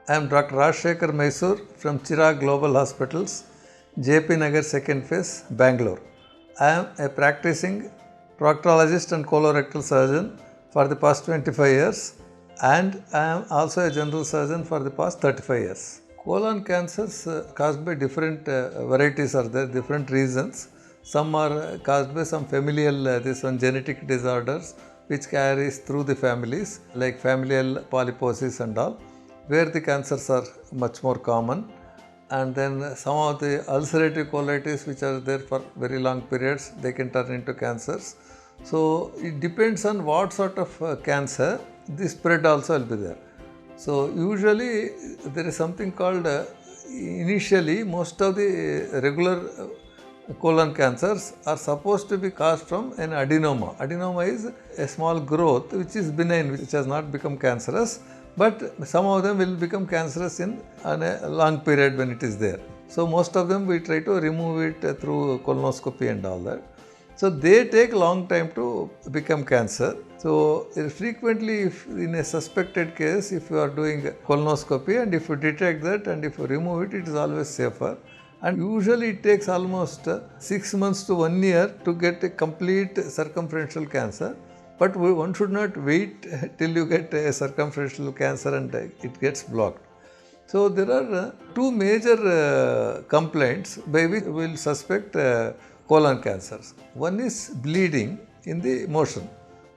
I am Dr. Rajshekhar Mysore from Chirag Global Hospitals, JP Nagar 2nd Phase, Bangalore. I am a practicing proctologist and colorectal surgeon for the past 25 years, and I am also a general surgeon for the past 35 years. Colon cancers caused by different varieties are there, different reasons. Some are caused by some familial genetic disorders which carries through the families, like familial polyposis and all, where the cancers are much more common. And then some of the ulcerative colitis which are there for very long periods, they can turn into cancers. So it depends on what sort of cancer, the spread also will be there. So usually there is something called, initially most of the regular colon cancers are supposed to be caused from an adenoma. Adenoma is a small growth which is benign, which has not become cancerous, but some of them will become cancerous in a long period when it is there. So most of them we try to remove it through colonoscopy and all that. So they take long time to become cancer. So frequently, if in a suspected case, if you are doing colonoscopy and if you detect that and if you remove it, it is always safer. And usually it takes almost 6 months to 1 year to get a complete circumferential cancer. But one should not wait till you get a circumferential cancer and it gets blocked. So there are two major complaints by which we will suspect colon cancers. One is bleeding in the motion.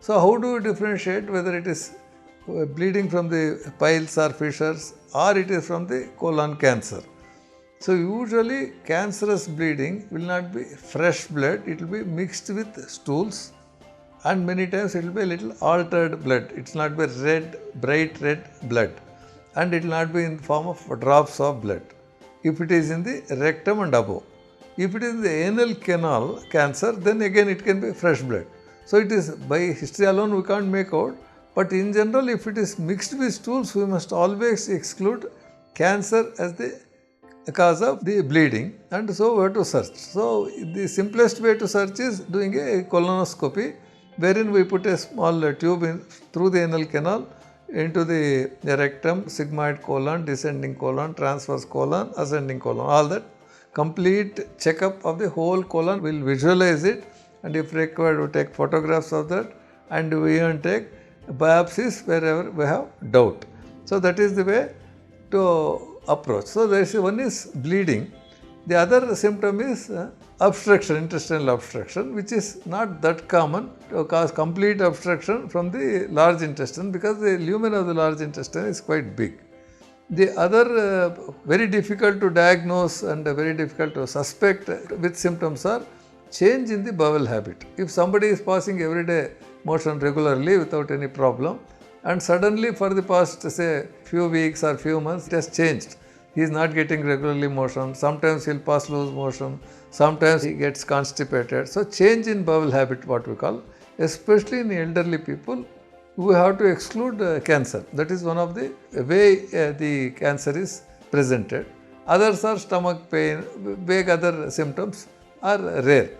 So how do we differentiate whether it is bleeding from the piles or fissures or it is from the colon cancer? So usually cancerous bleeding will not be fresh blood, it will be mixed with stools, and many times it will be a little altered blood. It will not be red, bright red blood, and it will not be in the form of drops of blood if it is in the rectum and above. If it is in the anal canal cancer, then again it can be fresh blood. So it is by history alone we can't make out, but in general if it is mixed with stools, we must always exclude cancer as the cause of the bleeding, and so we have to search. So the simplest way to search is doing a colonoscopy, wherein we put a small tube through the anal canal into the rectum, sigmoid colon, descending colon, transverse colon, ascending colon, all that. Complete checkup of the whole colon, will visualize it, and if required we take photographs of that, and we even take biopsies wherever we have doubt. So that is the way to approach. So there is one is bleeding. The other symptom is obstruction, intestinal obstruction, which is not that common, to cause complete obstruction from the large intestine, because the lumen of the large intestine is quite big. The other very difficult to diagnose and very difficult to suspect with symptoms are change in the bowel habit. If somebody is passing everyday motion regularly without any problem, and suddenly for the past say few weeks or few months it has changed, he is not getting regularly motion, sometimes he will pass loose motion, sometimes he gets constipated. So change in bowel habit, what we call, especially in elderly people, we have to exclude cancer. That is one of the way the cancer is presented. Others are stomach pain, vague other symptoms are rare.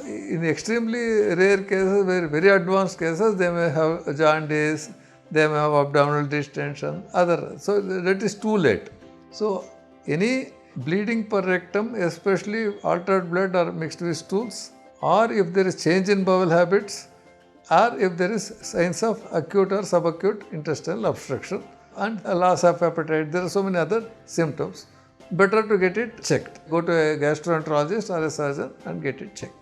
In extremely rare cases, very advanced cases, they may have jaundice, they may have abdominal distension, other. So that is too late. So any bleeding per rectum, especially altered blood or mixed with stools, or if there is change in bowel habits, or if there is signs of acute or subacute intestinal obstruction and a loss of appetite, there are so many other symptoms. Better to get it checked. Go to a gastroenterologist or a surgeon and get it checked.